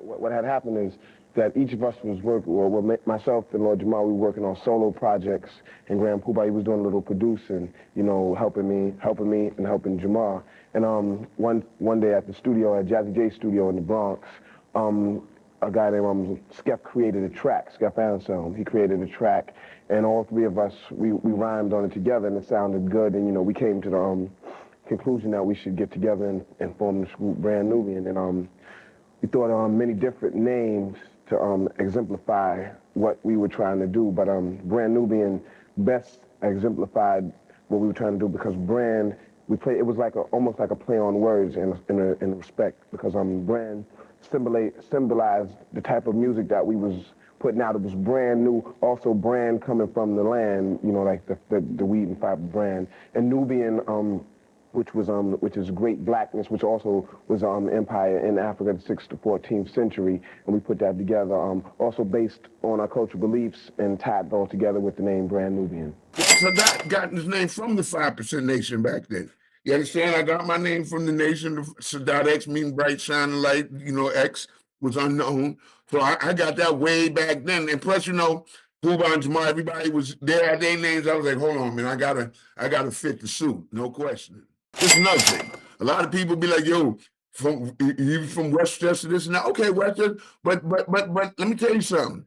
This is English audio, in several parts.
What had happened is that each of us was working, myself and Lord Jamal, we were working on solo projects, and Grand Poobah, he was doing a little producing, helping me, and helping Jamal. And one day at the studio, at Jazzy J studio in the Bronx, a guy named Skep created a track, Skep Anselm. He created a track, and all three of us, we rhymed on it together, and it sounded good, and we came to the conclusion that we should get together and form this group, Brand Nubian, and we thought of many different names to exemplify what we were trying to do, but Brand Nubian best exemplified what we were trying to do because brand, it was like almost like a play on words in respect, because brand symbolized the type of music that we was putting out. It was brand new, also brand coming from the land, like the weed and fiber brand, and Nubian, which is great blackness, which also was empire in Africa, the 6th to 14th century, and we put that together, also based on our cultural beliefs and tied it all together with the name Brand Nubian. Well, Sadat got his name from the 5% Nation back then. You understand? I got my name from the nation. Sadat X means bright, shining light. X was unknown. So I got that way back then. And plus, Poobah and Jamal, everybody was there at their names. I was like, hold on, man, I gotta fit the suit, no question. This is another thing. A lot of people be like, yo, you from Westchester, this and that. Okay, Westchester, but let me tell you something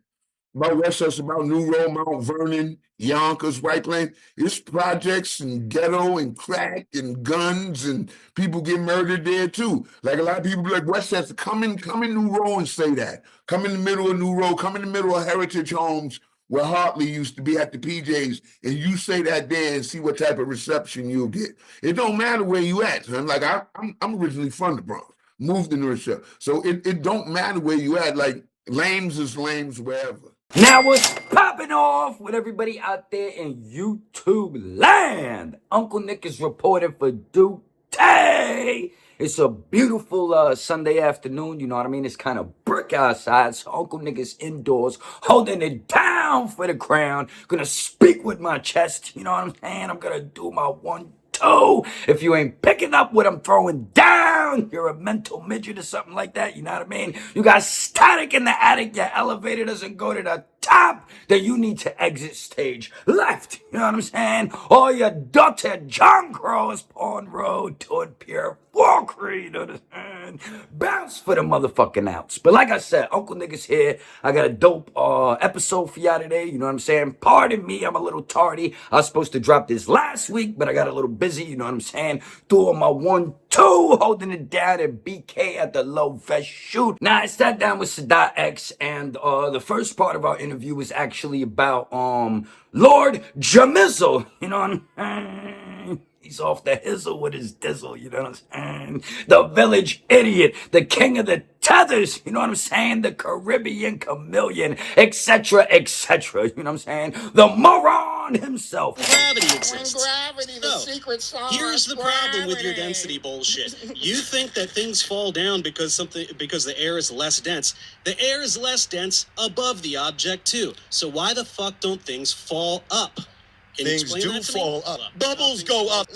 about Westchester, about New Road, Mount Vernon, Yonkers, White Plains. It's projects and ghetto and crack and guns and people get murdered there too. Like a lot of people be like, Westchester, come in New Road and say that. Come in the middle of New Road, come in the middle of Heritage Homes where Hartley used to be at the PJs, and you say that there and see what type of reception you'll get. It don't matter where you at, son. Like I'm originally from the Bronx, moved in North, so it don't matter where you at. Like lames is lames wherever. Now what's popping off with everybody out there in YouTube land? Uncle Nick is reporting for Duke Day. It's a beautiful Sunday afternoon, you know what I mean? It's kind of brick outside, so Uncle Nick is indoors, holding it down for the crown. Gonna speak with my chest, you know what I'm saying? I'm gonna do my 1-2. If you ain't picking up what I'm throwing down, you're a mental midget or something like that, you know what I mean? You got static in the attic, your elevator doesn't go to the top, then you need to exit stage left, you know what I'm saying? Or your daughter John Crow's Pawn Road toward Pier Walker, you know what I'm saying? Bounce for the motherfucking outs. But like I said, Uncle Nigga's here. I got a dope episode for y'all today, you know what I'm saying? Pardon me, I'm a little tardy. I was supposed to drop this last week, but I got a little busy, you know what I'm saying? Doing my 1-2, holding it down at BK at the low vest shoot. Now, I sat down with Sadat X, and the first part of our interview was actually about Lord Jamizzle, you know what I'm saying? He's off the hizzle with his dizzle, you know what I'm saying? The village idiot, the king of the tethers, you know what I'm saying? The Caribbean chameleon, etc., etc., you know what I'm saying? The moron himself. Gravity exists. When gravity, the secret sauce. Here's the problem with your density bullshit. You think that things fall down because the air is less dense. The air is less dense above the object too. So why the fuck don't things fall up? Things do fall up. Bubbles go up.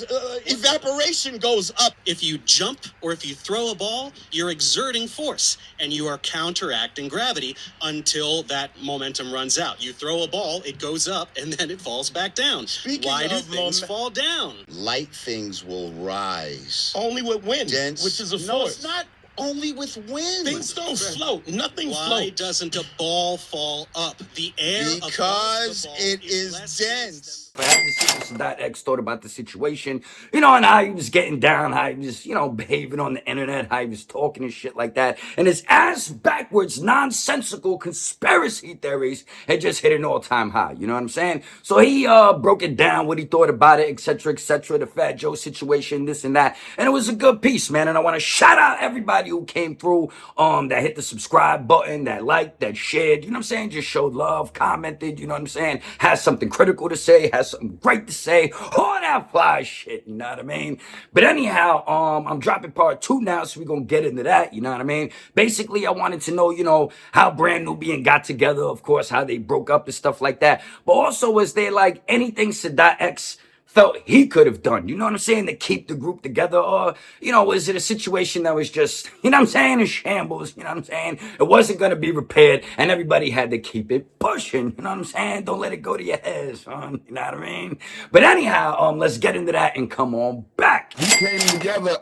Evaporation goes up. If you jump or if you throw a ball, you're exerting force and you are counteracting gravity until that momentum runs out. You throw a ball, it goes up, and then it falls back down. Why do things fall down? Light things will rise. Only with wind, Dense. which is a No, force. it's not only with wind. Things don't float. Nothing Why floats. doesn't a ball fall up? The air Because above the ball it is less dense. I had to see what Sadat X thought about the situation, and how he was getting down, how he was, behaving on the internet, how he was talking and shit like that. And his ass backwards, nonsensical conspiracy theories had just hit an all-time high, you know what I'm saying? So he broke it down, what he thought about it, etc., the Fat Joe situation, this and that. And it was a good piece, man. And I want to shout out everybody who came through, that hit the subscribe button, that liked, that shared, you know what I'm saying? Just showed love, commented, you know what I'm saying? Has something critical to say, has something great to say, all that fly shit, you know what I mean? But anyhow, I'm dropping part 2 now, so we're gonna get into that, you know what I mean? Basically, I wanted to know, how Brand Nubian got together, of course, how they broke up and stuff like that. But also, is there like anything Sadat X felt he could have done, you know what I'm saying, to keep the group together? Or, you know, was it a situation that was just, you know what I'm saying, in shambles, you know what I'm saying? It wasn't going to be repaired, and everybody had to keep it pushing, you know what I'm saying? Don't let it go to your head, son, you know what I mean? But anyhow, let's get into that and come on back. We came together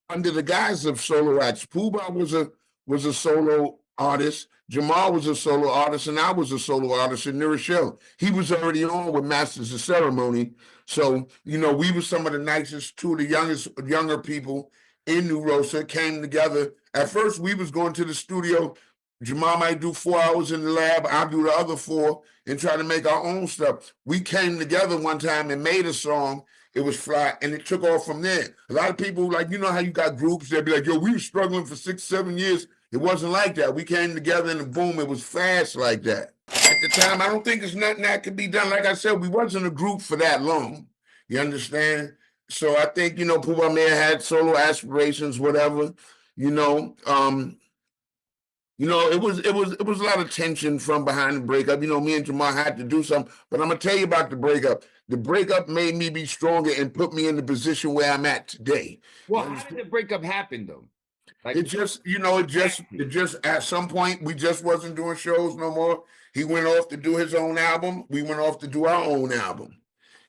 under the guise of solo acts. Pooh was a solo artist. Jamal was a solo artist, and I was a solo artist in New Rochelle. He was already on with Masters of Ceremony. So, you know, we were some of the nicest, two of the younger people in New Rosa came together. At first, we was going to the studio. Jamal might do 4 hours in the lab. I'll do the other 4 and try to make our own stuff. We came together one time and made a song. It was fly, and it took off from there. A lot of people, like, you know how you got groups, they'll be like, yo, we were struggling for 6, 7 years. It wasn't like that. We came together and boom, it was fast like that. At the time, I don't think there's nothing that could be done. Like I said, we wasn't a group for that long. You understand? So I think, you know, Pooh may have had solo aspirations, whatever, you know. It was a lot of tension from behind the breakup. You know, me and Jamal had to do something, but I'm gonna tell you about the breakup. The breakup made me be stronger and put me in the position where I'm at today. Well, how did the breakup happen, though? Like, It just at some point we just wasn't doing shows no more. He went off to do his own album. We went off to do our own album.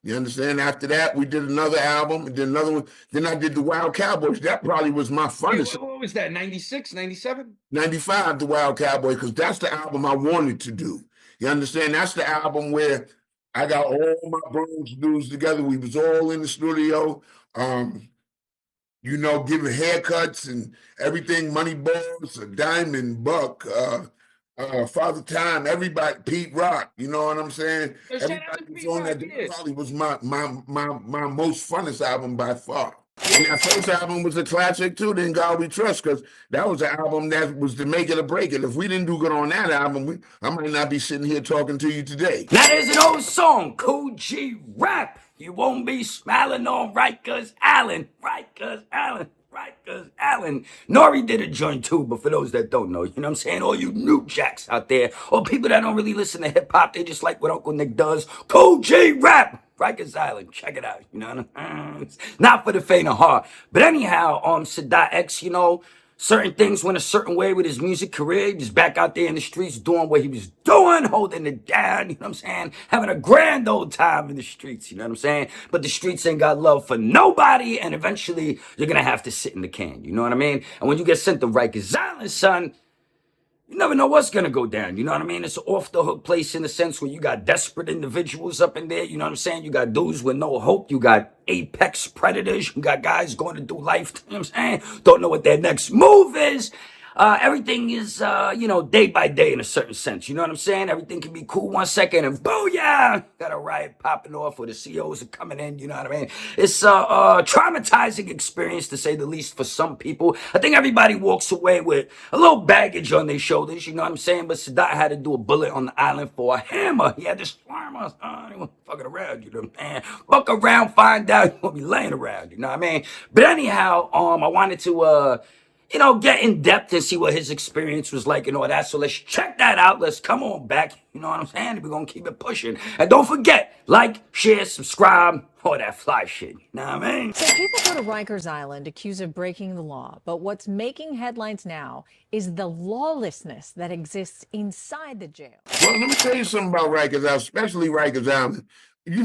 You understand? After that, we did another album and then another one. Then I did the Wild Cowboys. That probably was my funnest. what was that, 96, 97? 95, the Wild Cowboy, because that's the album I wanted to do. You understand? That's the album where I got all my bros dudes together. We was all in the studio, giving haircuts and everything. Money Balls, Diamond, Buck, Father Time, everybody, Pete Rock. You know what I'm saying? Everybody was on that. That probably was my most funnest album by far. And that first album was a classic too, Then God We Trust, because that was an album that was to make it or break it. If we didn't do good on that album, I might not be sitting here talking to you today. That is an old song, Cool G Rap. You won't be smiling on Rikers Allen. Rikers Allen. Rikers Allen. Nori did a joint too, but for those that don't know, you know what I'm saying? All you new jacks out there, or people that don't really listen to hip hop, they just like what Uncle Nick does. Cool G Rap. Rikers Island, check it out. You know what I mean? It's not for the faint of heart. But anyhow, Sadat X, you know, certain things went a certain way with his music career. He was back out there in the streets doing what he was doing, holding it down, you know what I'm saying? Having a grand old time in the streets, you know what I'm saying? But the streets ain't got love for nobody, and eventually you're gonna have to sit in the can, you know what I mean? And when you get sent to Rikers Island, son, you never know what's gonna go down, you know what I mean? It's an off the hook place in the sense where you got desperate individuals up in there, you know what I'm saying? You got dudes with no hope, you got apex predators, you got guys going to do life, you know what I'm saying? Don't know what their next move is. Everything is, day by day in a certain sense. You know what I'm saying? Everything can be cool 1 second and booyah! Got a riot popping off or the COs are coming in, you know what I mean? It's a traumatizing experience to say the least for some people. I think everybody walks away with a little baggage on their shoulders, you know what I'm saying? But Sadat had to do a bullet on the island for a hammer. He had to swarm us. He wasn't fucking around, you know what I'm saying? Fuck around, find out you won't be laying around, you know what I mean? But anyhow, I wanted to get in depth and see what his experience was like and all that. So let's check that out. Let's come on back. You know what I'm saying? We're going to keep it pushing. And don't forget, like, share, subscribe, all that fly shit. You know what I mean? So people go to Rikers Island accused of breaking the law. But what's making headlines now is the lawlessness that exists inside the jail. Well, let me tell you something about Rikers Island, especially Rikers Island. You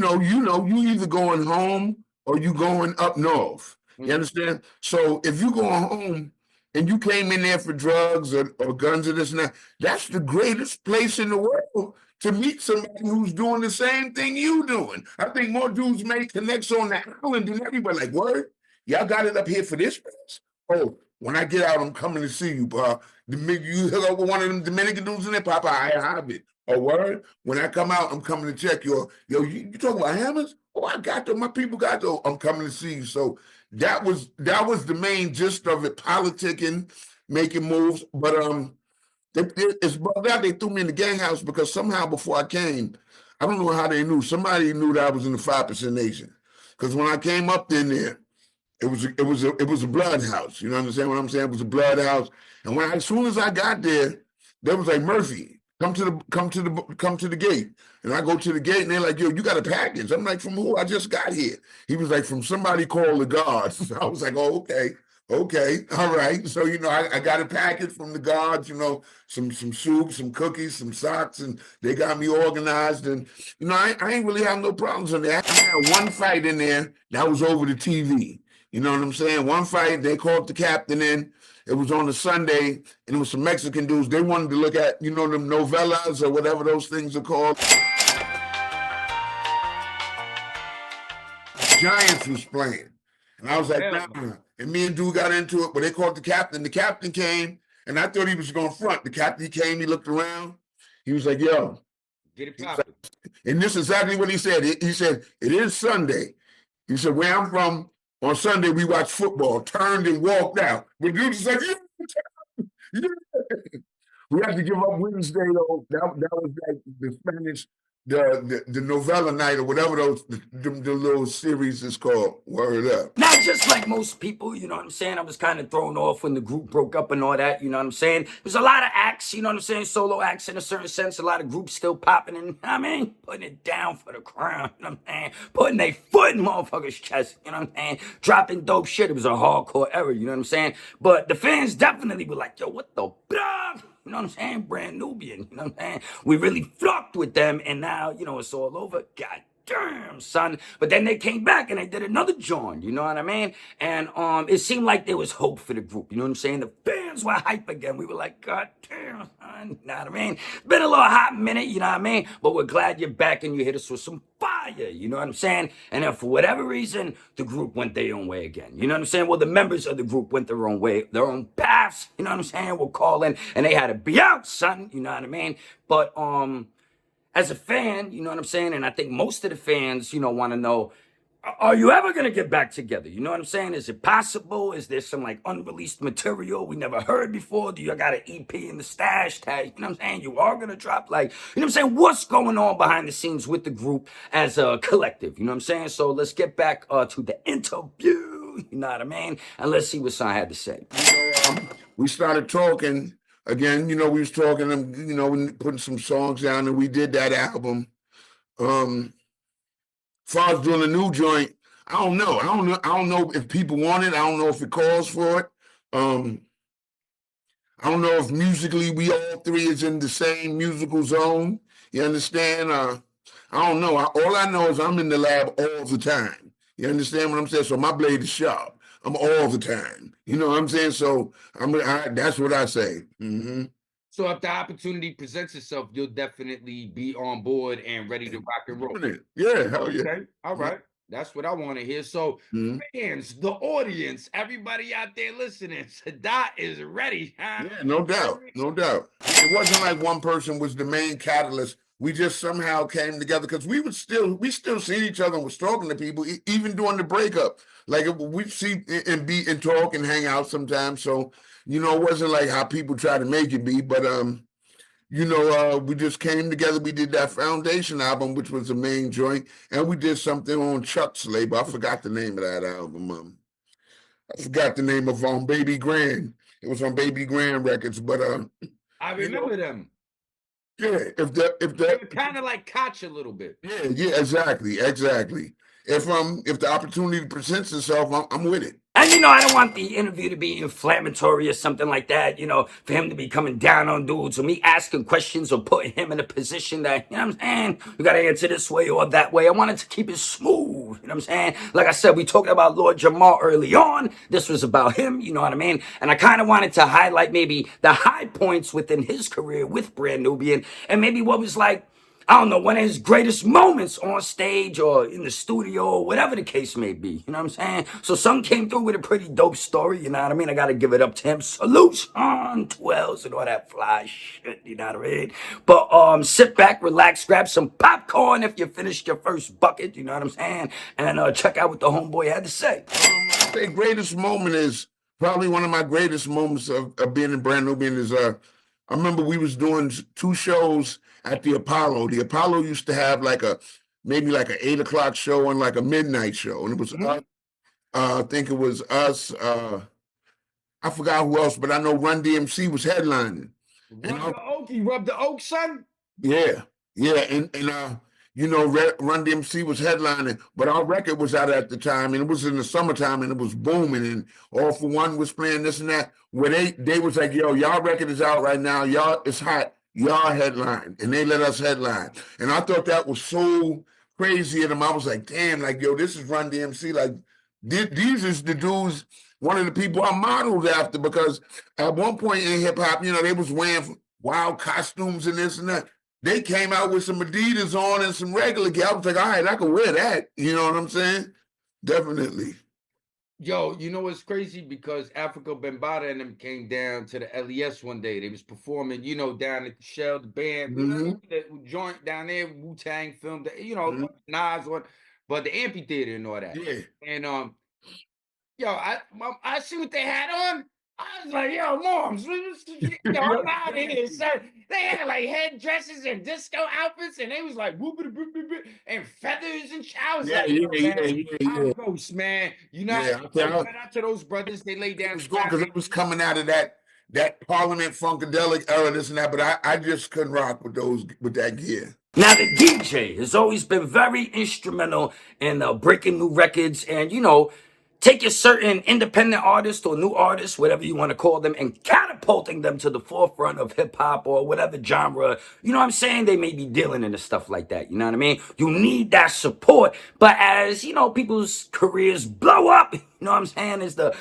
either going home or you going up north. You understand? So if you going home, and you came in there for drugs or guns or this and that, that's the greatest place in the world to meet somebody who's doing the same thing you doing. I think more dudes make connects on the island than everybody. Like, word? Y'all got it up here for this place? Oh, when I get out, I'm coming to see you, bro. You hook up with one of them Dominican dudes in there, Papa, I have it. Oh, word? When I come out, I'm coming to check you. Yo, you talking about hammers? Oh, I got them. My people got those. I'm coming to see you. So that was the main gist of it, politicking, making moves. But it's bugged out. They threw me in the gang house because somehow before I came, I don't know how they knew. Somebody knew that I was in the 5% Nation. Because when I came up in there, it was a blood house. You know what I'm saying? What I'm saying? It was a blood house. And as soon as I got there, there was like Murphy. come to the gate. And I go to the gate and they're like, yo, you got a package. I'm like, from who? I just got here. He was like, from somebody called the guards. I was like, oh, okay. Okay, all right. So, I got a package from the guards, some soup, some cookies, some socks, and they got me organized. And, I ain't really have no problems in there. I had one fight in there that was over the TV. You know what I'm saying? One fight, they called the captain in. It was on a Sunday, and it was some Mexican dudes. They wanted to look at, them novellas or whatever those things are called. Giants was playing. And I was like, nah. And me and dude got into it, but they called the captain. The captain came, and I thought he was going front. The captain came, he looked around. He was like, yo. Get it poppin'. And this is exactly what he said. He said, it is Sunday. He said, where I'm from, on Sunday, we watch football. Turned and walked out. But dude was like, yeah. We had to give up Wednesday, though. That was like the Spanish, the novella night or whatever the little series is called. Word up. Now, just like most people, you know what I'm saying, I was kind of thrown off when the group broke up and all that, you know what I'm saying? There's a lot of acts, you know what I'm saying, solo acts in a certain sense, a lot of groups still popping and, putting it down for the crown, you know what I'm saying? Putting their foot in motherfuckers' chest, you know what I'm saying? Dropping dope shit. It was a hardcore era, you know what I'm saying? But the fans definitely were like, yo, what the fuck? You know what I'm saying? Brand Nubian, you know what I'm saying? We really flocked with them, and now, it's all over. God damn, son. But then they came back and they did another joint, you know what I mean? And it seemed like there was hope for the group, you know what I'm saying? The fans were hype again. We were like, God damn, son, you know what I mean? Been a little hot minute, you know what I mean? But we're glad you're back and you hit us with some fire, you know what I'm saying? And then for whatever reason, the group went their own way again, you know what I'm saying? Well, the members of the group went their own way, their own paths, you know what I'm saying? We're calling, and they had to be out, son, you know what I mean? But, as a fan, you know what I'm saying? And I think most of the fans, want to know, are you ever going to get back together? You know what I'm saying? Is it possible? Is there some like unreleased material we never heard before? Do you got an EP in the stash tag? You know what I'm saying? You are going to drop like, you know what I'm saying? What's going on behind the scenes with the group as a collective? You know what I'm saying? So let's get back to the interview. You know what I mean? And let's see what Son had to say. We started talking. Again, we was talking, putting some songs down, and we did that album. Far as doing a new joint, I don't know. I don't know if people want it. I don't know if it calls for it. I don't know if musically we all three is in the same musical zone. You understand? I don't know. All I know is I'm in the lab all the time. You understand what I'm saying? So my blade is sharp. I'm all the time. You know what I'm saying? So that's what I say. Mm-hmm. So if the opportunity presents itself, you'll definitely be on board and ready to rock and roll. Yeah, hell yeah. Okay, all right. That's what I want to hear. So fans, the audience, everybody out there listening, Sadat is ready. Huh? Yeah, no doubt. No doubt. It wasn't like one person was the main catalyst. We just somehow came together because we still see each other and was talking to people, even during the breakup. Like we see and be and talk and hang out sometimes. So, it wasn't like how people try to make it be, but we just came together. We did that Foundation album, which was the main joint, and we did something on Chuck's label. I forgot the name of that album. I forgot the name of Baby Grand. It was on Baby Grand Records, but I remember them. Yeah, if that kind of like Koch a little bit. Yeah, exactly. If the opportunity presents itself, I'm with it. And I don't want the interview to be inflammatory or something like that, for him to be coming down on dudes or me asking questions or putting him in a position that, you know what I'm saying, we got to answer this way or that way. I wanted to keep it smooth, you know what I'm saying? Like I said, we talked about Lord Jamal early on. This was about him, you know what I mean? And I kind of wanted to highlight maybe the high points within his career with Brand Nubian and maybe what was like, I don't know, one of his greatest moments on stage or in the studio or whatever the case may be. You know what I'm saying? So Son came through with a pretty dope story, you know what I mean? I got to give it up to him. Salutes on 12s and all that fly shit, you know what I mean? But sit back, relax, grab some popcorn if you finished your first bucket, you know what I'm saying? And check out what the homeboy had to say. The greatest moment is probably one of my greatest moments of being in Brand Nubian is I remember we was doing 2 shows at the Apollo. The Apollo used to have maybe like an 8 o'clock show and like a midnight show. And it was I think it was us. I forgot who else, but I know Run DMC was headlining. And Rub the oak. You rub the oak, son. yeah, and you know, Run DMC was headlining, but our record was out at the time, and it was in the summertime, and it was booming, and All for One was playing this and that. Where they was like, yo, y'all record is out right now, y'all, it's hot, y'all headline, and they let us headline, and I thought that was so crazy of them. I was like, damn, like yo, this is Run DMC, like these is the dudes. One of the people I modeled after, because at one point in hip hop, you know, they was wearing wild costumes and this and that. They came out with some Adidas on and some regular gear. I was like, all right, I can wear that. You know what I'm saying? Definitely. Yo, you know what's crazy? Because Africa Bambaataa and them came down to the LES one day. They was performing, you know, down at the Shell, the band, Mm-hmm. the joint down there, Wu-Tang filmed, you know, Mm-hmm. Nas one, but the amphitheater and all that. Yeah. And yo, I see what they had on. I was like, yo, moms, yo, I'm out of here, son. They had like headdresses and disco outfits, and they was like whoopity boop boop boop and feathers and I was like, yo, man, I'm ghost, man. You know, Yeah. shout out to those brothers. They laid It down. was going because it was coming out of that Parliament Funkadelic era, this and that. But I just couldn't rock with that gear. Now, the DJ has always been very instrumental in breaking new records and, you know, taking certain independent artists or new artists, whatever you want to call them, and catapulting them to the forefront of hip hop or whatever genre, you know what I'm saying, they may be dealing in and stuff like that. You know what I mean? You need that support. But as, you know, people's careers blow up, you know what I'm saying, as the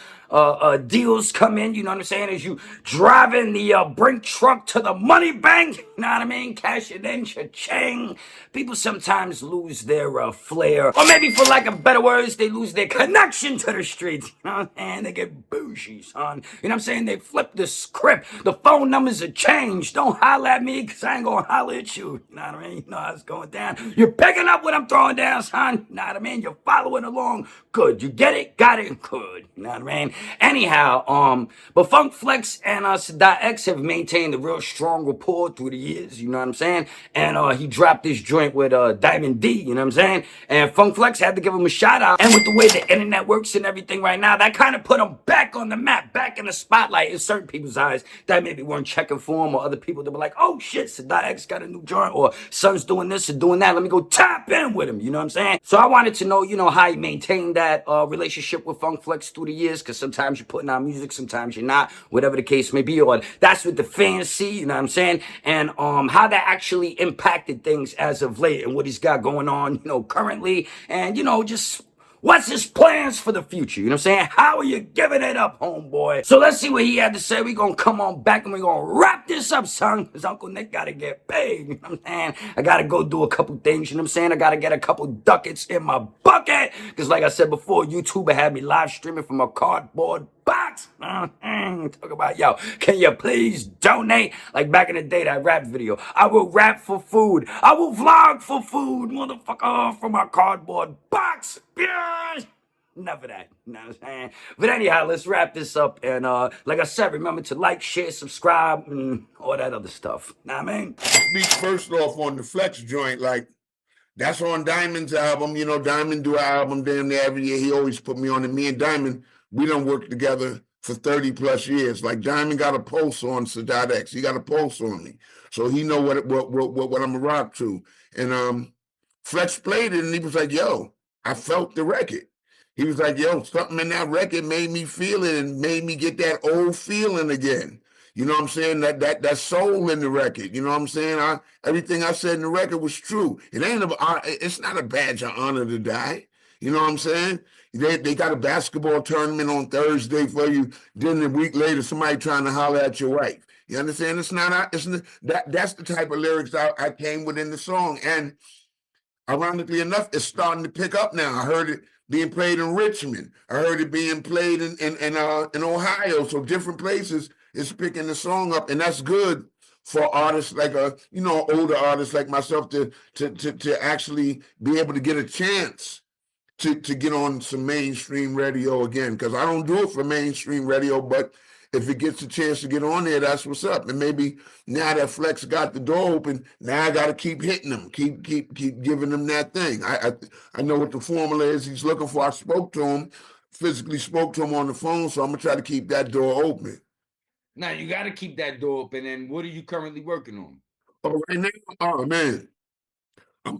deals come in, you know what I'm saying, as you driving the brink truck to the money bank, you know what I mean, cashing in cha-ching, people sometimes lose their flair, or maybe for lack of better words, they lose their connection to the streets, you know what I'm saying, they get bougie, son, you know what I'm saying, they flip the script, the phone numbers are changed, don't holler at me, because I ain't gonna holler at you, you know what I mean, you know how it's going down, you're picking up what I'm throwing down, son, you know what I mean, you're following along, good, you get it, got it, good, you know what I mean. Anyhow, but Funk Flex and Sadat X have maintained a real strong rapport through the years, you know what I'm saying? And he dropped this joint with Diamond D, you know what I'm saying? And Funk Flex had to give him a shout out. And with the way the internet works and everything right now, that kind of put him back on the map, back in the spotlight in certain people's eyes that maybe weren't checking for him, or other people that were like, oh shit, Sadat X got a new joint, or son's doing this or doing that. Let me go tap in with him, you know what I'm saying? So I wanted to know, you know, how he maintained that relationship with Funk Flex through the years, because sometimes you're putting out music, sometimes you're not, whatever the case may be, or that's what the fans see, you know what I'm saying? And how that actually impacted things as of late, and what he's got going on, you know, currently, and, you know, just what's his plans for the future? You know what I'm saying? How are you giving it up, homeboy? So let's see what he had to say. We're going to come on back and we're going to wrap this up, son, because Uncle Nick got to get paid. You know what I'm saying? I got to go do a couple things. You know what I'm saying? I got to get a couple ducats in my bucket, because like I said before, YouTuber had me live streaming from a cardboard box. Talk about, yo, can you please donate? Like back in the day, that rap video. I will rap for food. I will vlog for food, motherfucker, from a cardboard box. Yeah. Enough of that. You know what I'm saying? But anyhow, let's wrap this up. And like I said, remember to like, share, subscribe, and all that other stuff. Know what I mean? Speak first off on the Flex joint, like that's on Diamond's album. You know, Diamond do an album damn near every year. He always put me on it. Me and Diamond, we done worked together for 30 plus years. Like Diamond got a pulse on Sadat X. He got a pulse on me. So he know what I'm a rock to. And Flex played it and he was like, yo, I felt the record. He was like, yo, something in that record made me feel it and made me get that old feeling again. You know what I'm saying? That soul in the record. You know what I'm saying? Everything I said in the record was true. It's not a badge of honor to die. You know what I'm saying? They got a basketball tournament on Thursday for you. Then a week later, somebody trying to holler at your wife. You understand? That's the type of lyrics I came with in the song. And ironically enough, it's starting to pick up now. I heard it being played in Richmond. I heard it being played in Ohio. So different places is picking the song up, and that's good for artists like older artists like myself to actually be able to get a chance to get on some mainstream radio again. Because I don't do it for mainstream radio, but if it gets a chance to get on there, that's what's up. And maybe now that Flex got the door open, now I got to keep hitting them, keep giving them that thing. I know what the formula is he's looking for. I physically spoke to him on the phone, so I'm gonna try to keep that door open. Now you got to keep that door open. And what are you currently working on? Oh, right now, oh man,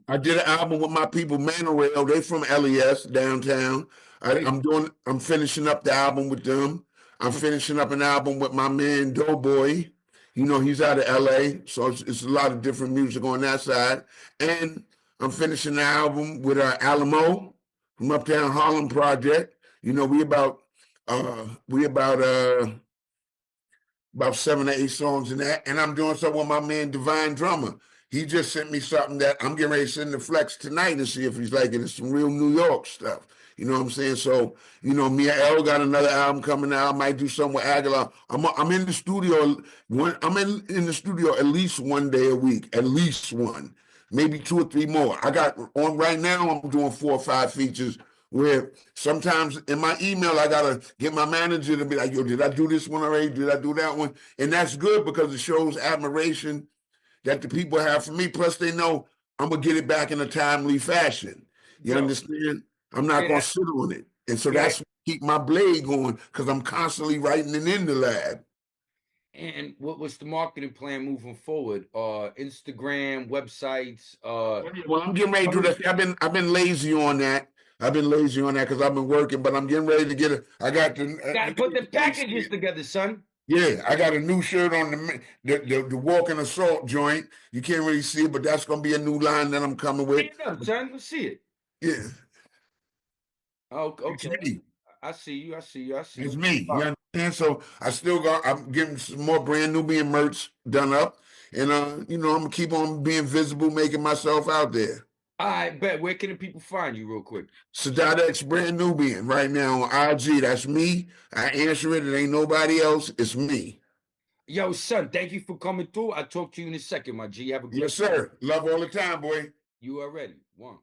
I did an album with my people, Manuel. They from LES downtown. I'm finishing up the album with them. I'm finishing up an album with my man Doughboy. You know, he's out of LA, so it's a lot of different music on that side. And I'm finishing the album with Alamo from Uptown Harlem Project. You know, we about 7 or 8 songs in that, and I'm doing something with my man Divine Drummer. He just sent me something that I'm getting ready to send to Flex tonight and see if he's liking it. It's some real New York stuff. You know what I'm saying? So, you know, me and El got another album coming out. I might do something with Aguilar. I'm in the studio. I'm in the studio at least one day a week, at least one, maybe 2 or 3 more. I got on right now. I'm doing 4 or 5 features where sometimes in my email, I got to get my manager to be like, yo, did I do this one already? Did I do that one? And that's good because it shows admiration that the people have for me. Plus, they know I'm going to get it back in a timely fashion. You understand? I'm not going to sit on it. And so that's what keep my blade going because I'm constantly writing it in the lab. And what's the marketing plan moving forward? Instagram, websites. Well, I'm getting ready to do that. I've been lazy on that. I've been lazy on that because I've been working, but I'm getting ready to get it. I got the. Got to put the packages together, son. Yeah, I got a new shirt on the walking assault joint. You can't really see it, but that's gonna be a new line that I'm coming with. Stand up, son. Let's see it. Yeah. Oh, It's okay. me. I see you. It's me. You understand? So I'm getting some more Brand Nubian merch done up. And you know, I'm gonna keep on being visible, making myself out there. I bet. Where can the people find you real quick? Sadat X Brand Nubian right now on IG. That's me. I answer it. It ain't nobody else. It's me. Yo, son, thank you for coming through. I'll talk to you in a second, my G. Have a good Yes, sir. Love all the time, boy. You already. One.